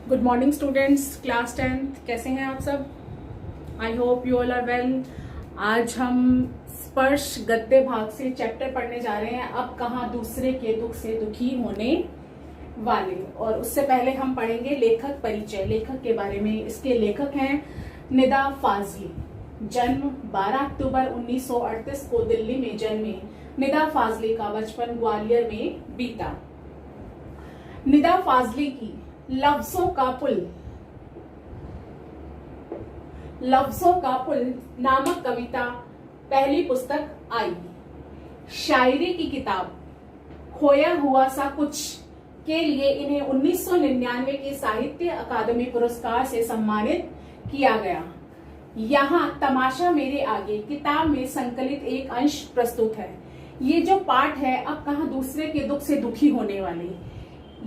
Good morning students, class 10th। कैसे हैं आप सब? I hope you all are well. आज हम स्पर्श गद्य भाग से चैप्टर पढ़ने जा रहे हैं। अब कहाँ दूसरे के दुख से दुखी होने वाले। और उससे पहले हम पढ़ेंगे लेखक परिचय, लेखक के बारे में। इसके लेखक हैं निदा फाजली। जन्म 12 अक्टूबर 1938 को दिल्ली में जन्मे निदा फाजली का बचपन ग्वालियर में बीता। निदा फाजली की लफ्जों का पुल नामक कविता पहली पुस्तक आई। शायरी की किताब खोया हुआ सा कुछ के लिए इन्हें 1999 के साहित्य अकादमी पुरस्कार से सम्मानित किया गया। यहाँ तमाशा मेरे आगे किताब में संकलित एक अंश प्रस्तुत है। ये जो पाठ है, अब कहाँ दूसरे के दुख से दुखी होने वाले,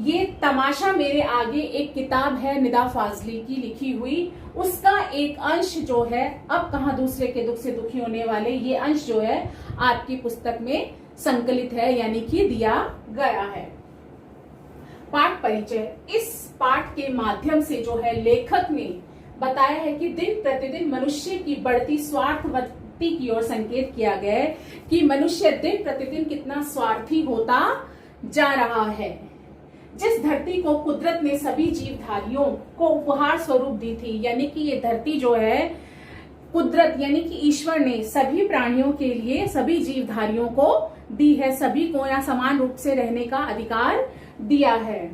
ये तमाशा मेरे आगे एक किताब है निदा फाजली की लिखी हुई। उसका एक अंश जो है, अब कहाँ दूसरे के दुख से दुखी होने वाले, ये अंश जो है आपकी पुस्तक में संकलित है, यानी कि दिया गया है। पाठ परिचय। इस पाठ के माध्यम से जो है लेखक ने बताया है कि दिन प्रतिदिन मनुष्य की बढ़ती स्वार्थवृत्ति की ओर संकेत किया गया है कि मनुष्य दिन प्रतिदिन कितना स्वार्थी होता जा रहा है। जिस धरती को कुदरत ने सभी जीवधारियों को उपहार स्वरूप दी थी, यानी कि ये धरती जो है कुदरत यानी कि ईश्वर ने सभी प्राणियों के लिए, सभी जीवधारियों को दी है, सभी को यहाँ समान रूप से रहने का अधिकार दिया है।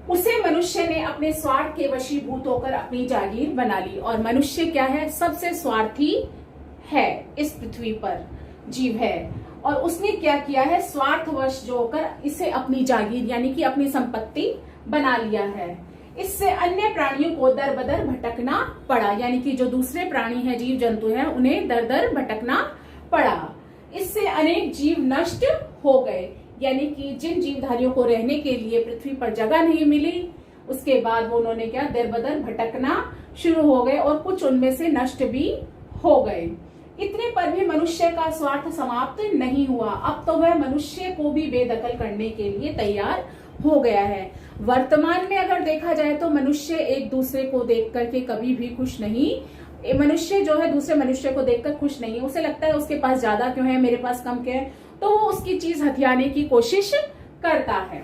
उसे मनुष्य ने अपने स्वार्थ के वशीभूत होकर अपनी जागीर बना ली। और मनुष्य क्या है? सबसे स्वार्थी है, इस पृथ्वी पर जीव है। और उसने क्या किया है? स्वार्थवश जो होकर इसे अपनी जागीर यानी कि अपनी संपत्ति बना लिया है। इससे अन्य प्राणियों को दर बदर भटकना पड़ा, यानी कि जो दूसरे प्राणी हैं, जीव जंतु हैं, उन्हें दर दर भटकना पड़ा। इससे अनेक जीव नष्ट हो गए, यानी कि जिन जीवधारियों को रहने के लिए पृथ्वी पर जगह नहीं मिली, उसके बाद वो उन्होंने क्या, दर बदर भटकना शुरू हो गए और कुछ उनमें से नष्ट भी हो गए। इतने पर भी मनुष्य का स्वार्थ समाप्त नहीं हुआ। अब तो वह मनुष्य को भी बेदखल करने के लिए तैयार हो गया है। वर्तमान में अगर देखा जाए तो मनुष्य एक दूसरे को देख करके कभी भी खुश नहीं। मनुष्य जो है दूसरे मनुष्य को देखकर खुश नहीं है। उसे लगता है उसके पास ज्यादा क्यों है, मेरे पास कम क्यों है, तो वो उसकी चीज हथियाने की कोशिश करता है।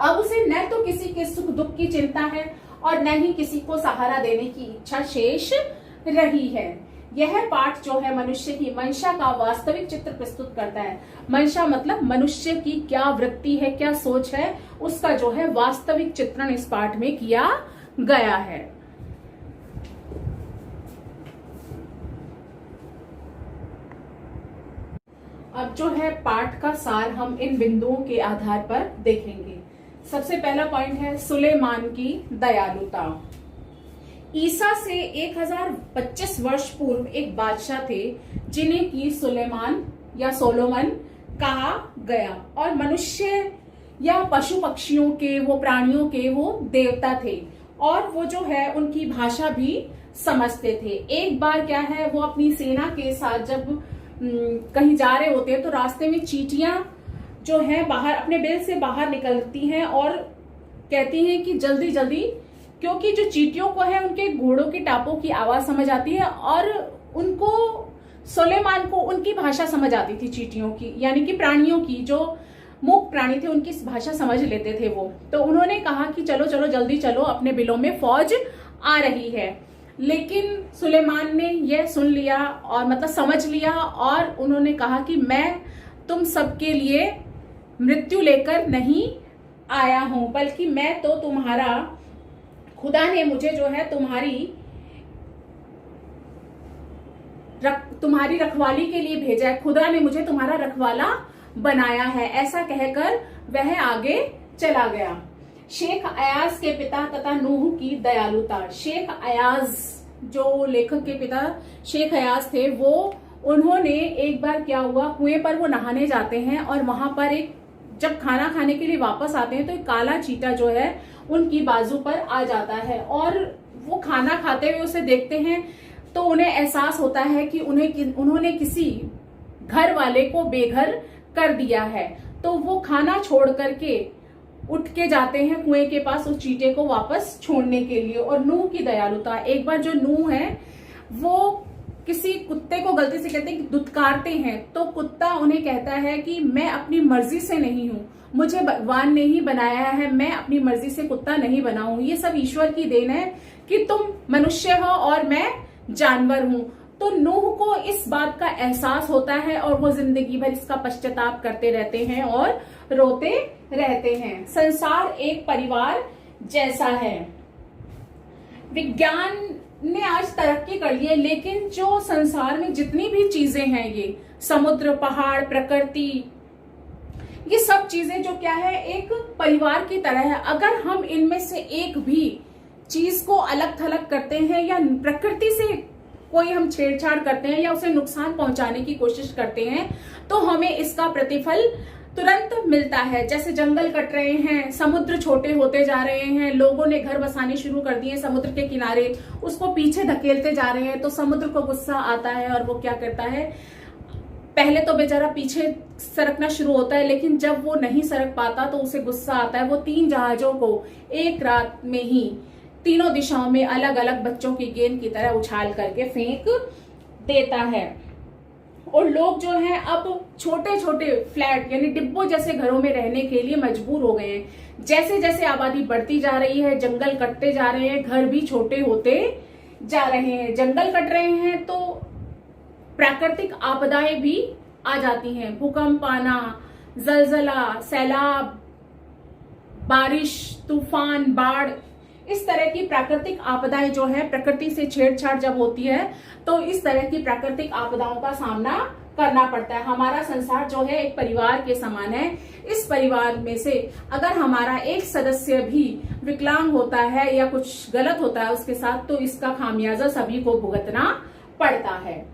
अब उसे न तो किसी के सुख दुख की चिंता है और न ही किसी को सहारा देने की इच्छा शेष रही है। यह पाठ जो है मनुष्य की मंशा का वास्तविक चित्र प्रस्तुत करता है। मंशा मतलब मनुष्य की क्या वृत्ति है, क्या सोच है, उसका जो है वास्तविक चित्रण इस पाठ में किया गया है। अब जो है पाठ का सार हम इन बिंदुओं के आधार पर देखेंगे। सबसे पहला पॉइंट है सुलेमान की दयालुता। ईसा से 1025 वर्ष पूर्व एक बादशाह थे जिन्हें की सुलेमान या सोलोमन कहा गया। और मनुष्य या पशु पक्षियों के, वो प्राणियों के वो देवता थे और वो जो है उनकी भाषा भी समझते थे। एक बार क्या है, वो अपनी सेना के साथ जब कहीं जा रहे होते हैं तो रास्ते में चींटियां जो है बाहर अपने बिल से बाहर निकलती हैं और कहती हैं कि जल्दी जल्दी, क्योंकि जो चींटियों को है उनके घोड़ों की टापों की आवाज समझ आती है और उनको, सुलेमान को उनकी भाषा समझ आती थी चींटियों की, यानी कि प्राणियों की, जो मूक प्राणी थे उनकी भाषा समझ लेते थे वो। तो उन्होंने कहा कि चलो चलो जल्दी चलो, अपने बिलों में फौज आ रही है। लेकिन सुलेमान ने यह सुन लिया और मतलब समझ लिया और उन्होंने कहा कि मैं तुम सबके लिए मृत्यु लेकर नहीं आया हूं, बल्कि मैं तो तुम्हारा, खुदा ने मुझे जो है तुम्हारी रखवाली के लिए भेजा है, खुदा ने मुझे तुम्हारा रखवाला बनाया है। ऐसा कहकर वह आगे चला गया। शेख अयाज के पिता तथा नूह की दयालुता। शेख अयाज जो लेखक के पिता शेख अयाज थे, वो उन्होंने एक बार क्या हुआ, कुएं पर वो नहाने जाते हैं और वहां पर एक, जब खाना खाने के लिए वापस आते हैं तो एक काला चींटा जो है उनकी बाजू पर आ जाता है और वो खाना खाते हुए उसे देखते हैं तो उन्हें एहसास होता है कि उन्होंने किसी घर वाले को बेघर कर दिया है। तो वो खाना छोड़ करके उठ के जाते हैं कुएं के पास उस चींटे को वापस छोड़ने के लिए। और नूह की दयालुता, एक बार जो नूह है वो किसी कुत्ते को गलती से कहते हैं कि दुत्कारते हैं, तो कुत्ता उन्हें कहता है कि मैं अपनी मर्जी से नहीं हूं, मुझे भगवान ने ही बनाया है, मैं अपनी मर्जी से कुत्ता नहीं बना हूं, ये सब ईश्वर की देन है कि तुम मनुष्य हो और मैं जानवर हूं। तो नूह को इस बात का एहसास होता है और वो जिंदगी भर इसका पश्चाताप करते रहते हैं और रोते रहते हैं। संसार एक परिवार जैसा है। विज्ञान ने आज तरक्की कर ली है, लेकिन जो संसार में जितनी भी चीजें हैं, ये समुद्र, पहाड़, प्रकृति, ये सब चीजें जो क्या है एक परिवार की तरह है। अगर हम इनमें से एक भी चीज को अलग थलग करते हैं या प्रकृति से कोई हम छेड़छाड़ करते हैं या उसे नुकसान पहुंचाने की कोशिश करते हैं, तो हमें इसका प्रतिफल तुरंत मिलता है। जैसे जंगल कट रहे हैं, समुद्र छोटे होते जा रहे हैं, लोगों ने घर बसाने शुरू कर दिए समुद्र के किनारे, उसको पीछे धकेलते जा रहे हैं, तो समुद्र को गुस्सा आता है और वो क्या करता है, पहले तो बेचारा पीछे सरकना शुरू होता है, लेकिन जब वो नहीं सरक पाता तो उसे गुस्सा आता है। वो 3 जहाजों को एक रात में ही तीनों दिशाओं में अलग अलग बच्चों की गेंद की तरह उछाल करके फेंक देता है। और लोग जो हैं अब छोटे छोटे फ्लैट यानी डिब्बों जैसे घरों में रहने के लिए मजबूर हो गए हैं। जैसे जैसे आबादी बढ़ती जा रही है, जंगल कटते जा रहे हैं, घर भी छोटे होते जा रहे हैं। जंगल कट रहे हैं तो प्राकृतिक आपदाएं भी आ जाती हैं, भूकंप आना, जलजला, सैलाब, बारिश, तूफान, बाढ़, इस तरह की प्राकृतिक आपदाएं जो है, प्रकृति से छेड़छाड़ जब होती है तो इस तरह की प्राकृतिक आपदाओं का सामना करना पड़ता है। हमारा संसार जो है एक परिवार के समान है। इस परिवार में से अगर हमारा एक सदस्य भी विकलांग होता है या कुछ गलत होता है उसके साथ, तो इसका खामियाजा सभी को भुगतना पड़ता है।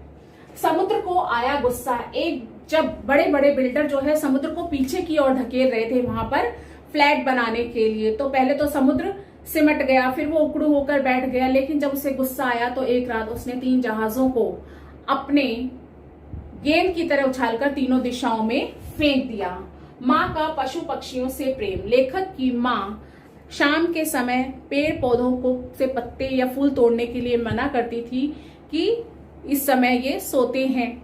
समुद्र को आया गुस्सा। एक जब बड़े बड़े बिल्डर जो है समुद्र को पीछे की ओर धकेल रहे थे वहां पर फ्लैट बनाने के लिए, तो पहले तो समुद्र सिमट गया, फिर वो उकड़ू होकर बैठ गया, लेकिन जब उसे गुस्सा आया तो एक रात उसने 3 जहाजों को अपने गेंद की तरह उछालकर तीनों दिशाओं में फेंक दिया। माँ का पशु पक्षियों से प्रेम। लेखक की माँ शाम के समय पेड़ पौधों को से पत्ते या फूल तोड़ने के लिए मना करती थी कि इस समय ये सोते हैं,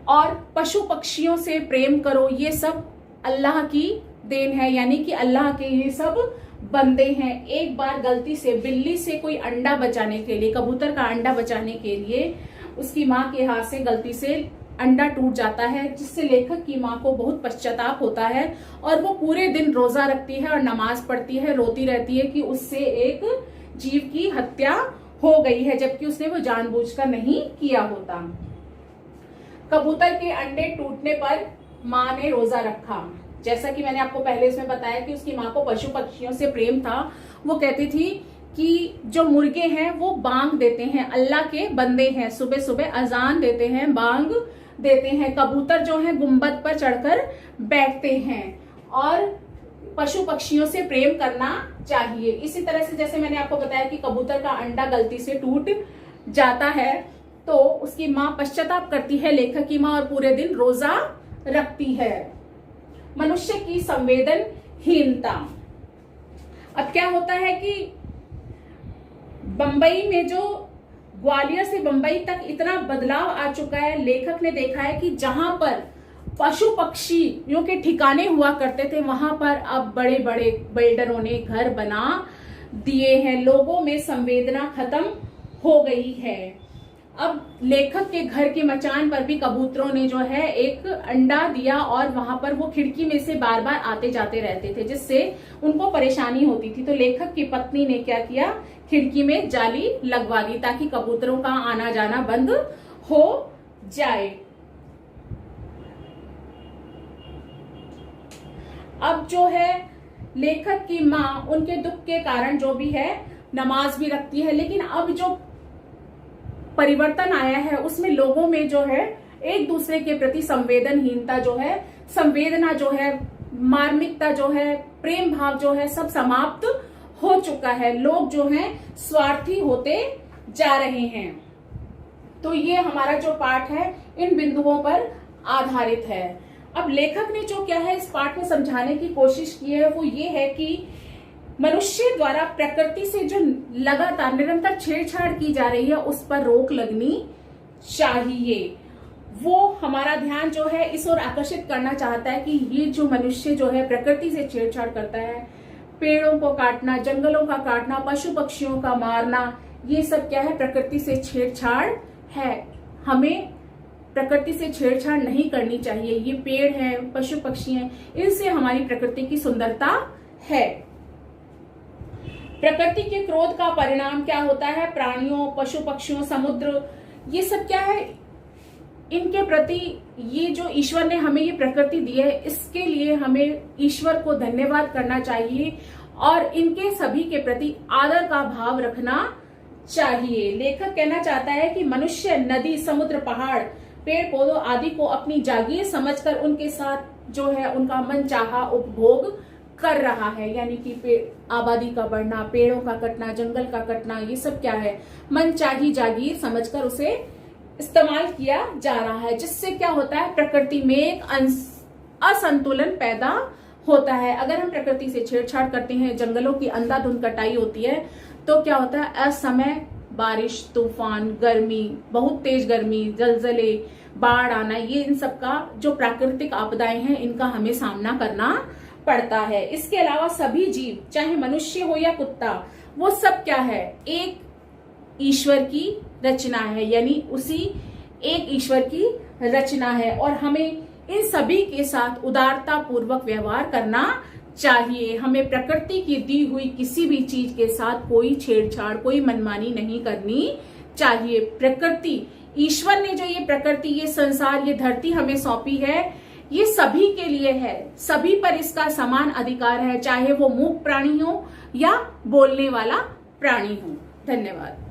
और पशु पक्षियों से प्रेम करो, ये सब अल्लाह की देन है, यानी कि अल्लाह के ये सब बंदे हैं। एक बार गलती से बिल्ली से कोई अंडा बचाने के लिए, कबूतर का अंडा बचाने के लिए उसकी माँ के हाथ से गलती से अंडा टूट जाता है, जिससे लेखक की माँ को बहुत पश्चाताप होता है और वो पूरे दिन रोजा रखती है और नमाज पढ़ती है, रोती रहती है कि उससे एक जीव की हत्या हो गई है, जबकि उसने वो जानबूझकर नहीं किया होता। कबूतर के अंडे टूटने पर माँ ने रोजा रखा। जैसा कि मैंने आपको पहले इसमें बताया कि उसकी माँ को पशु पक्षियों से प्रेम था। वो कहती थी कि जो मुर्गे हैं वो बांग देते हैं, अल्लाह के बंदे हैं, सुबह सुबह अजान देते हैं, बांग देते हैं। कबूतर जो है गुंबद पर चढ़कर बैठते हैं और पशु पक्षियों से प्रेम करना चाहिए। इसी तरह से जैसे मैंने आपको बताया कि कबूतर का अंडा गलती से टूट जाता है तो उसकी माँ पश्चाताप करती है, लेखक की माँ, और पूरे दिन रोजा रखती है। मनुष्य की संवेदनहीनता। अब क्या होता है कि बंबई में जो ग्वालियर से बंबई तक इतना बदलाव आ चुका है, लेखक ने देखा है कि जहां पर पशु पक्षियों के ठिकाने हुआ करते थे वहां पर अब बड़े बड़े बिल्डरों ने घर बना दिए हैं। लोगों में संवेदना खत्म हो गई है। अब लेखक के घर के मचान पर भी कबूतरों ने जो है एक अंडा दिया और वहां पर वो खिड़की में से बार बार आते जाते रहते थे, जिससे उनको परेशानी होती थी। तो लेखक की पत्नी ने क्या किया, खिड़की में जाली लगवा दी ताकि कबूतरों का आना जाना बंद हो जाए। अब जो है लेखक की माँ उनके दुख के कारण जो भी है नमाज भी रखती है, लेकिन अब जो परिवर्तन आया है उसमें लोगों में जो है एक दूसरे के प्रति संवेदनहीनता जो है, संवेदना जो है, मार्मिकता जो है, प्रेम भाव जो है, सब समाप्त हो चुका है। लोग जो हैं स्वार्थी होते जा रहे हैं। तो ये हमारा जो पाठ है इन बिंदुओं पर आधारित है। अब लेखक ने जो क्या है इस पाठ में समझाने की कोशिश की है वो ये है कि मनुष्य द्वारा प्रकृति से जो लगातार निरंतर छेड़छाड़ की जा रही है उस पर रोक लगनी चाहिए। वो हमारा ध्यान जो है इस ओर आकर्षित करना चाहता है कि ये जो मनुष्य जो है प्रकृति से छेड़छाड़ करता है, पेड़ों को काटना, जंगलों का काटना, पशु पक्षियों का मारना, ये सब क्या है, प्रकृति से छेड़छाड़ है। हमें प्रकृति से छेड़छाड़ नहीं करनी चाहिए। ये पेड़ हैं, पशु पक्षी हैं, इनसे हमारी प्रकृति की सुंदरता है। प्रकृति के क्रोध का परिणाम क्या होता है? प्राणियों, पशु पक्षियों, समुद्र, ये सब क्या है, इनके प्रति ये जो ईश्वर ने हमें ये प्रकृति दी है, इसके लिए हमें ईश्वर को धन्यवाद करना चाहिए और इनके सभी के प्रति आदर का भाव रखना चाहिए। लेखक कहना चाहता है कि मनुष्य नदी, समुद्र, पहाड़, पेड़ पौधों आदि को अपनी जागीर समझकर उनके साथ जो है उनका मनचाहा उपभोग कर रहा है। यानी कि आबादी का बढ़ना, पेड़ों का कटना, जंगल का कटना, ये सब क्या है, मनचाही जागीर समझकर उसे इस्तेमाल किया जा रहा है, जिससे क्या होता है, प्रकृति में एक असंतुलन पैदा होता है। अगर हम प्रकृति से छेड़छाड़ करते हैं, जंगलों की अंधाधुंध कटाई होती है, तो क्या होता है, असमय बारिश, तूफान, गर्मी, बहुत तेज गर्मी, जलजले, बाढ़ आना, ये इन सब का जो प्राकृतिक आपदाएं हैं इनका हमें सामना करना पड़ता है। इसके अलावा सभी जीव, चाहे मनुष्य हो या कुत्ता, वो सब क्या है, एक ईश्वर की रचना है, यानी उसी एक ईश्वर की रचना है और हमें इन सभी के साथ उदारता पूर्वक व्यवहार करना चाहिए। हमें प्रकृति की दी हुई किसी भी चीज के साथ कोई छेड़छाड़, कोई मनमानी नहीं करनी चाहिए। प्रकृति, ईश्वर ने जो ये प्रकृति, ये संसार, ये धरती हमें सौंपी है, ये सभी के लिए है, सभी पर इसका समान अधिकार है, चाहे वो मूक प्राणी हो या बोलने वाला प्राणी हो। धन्यवाद।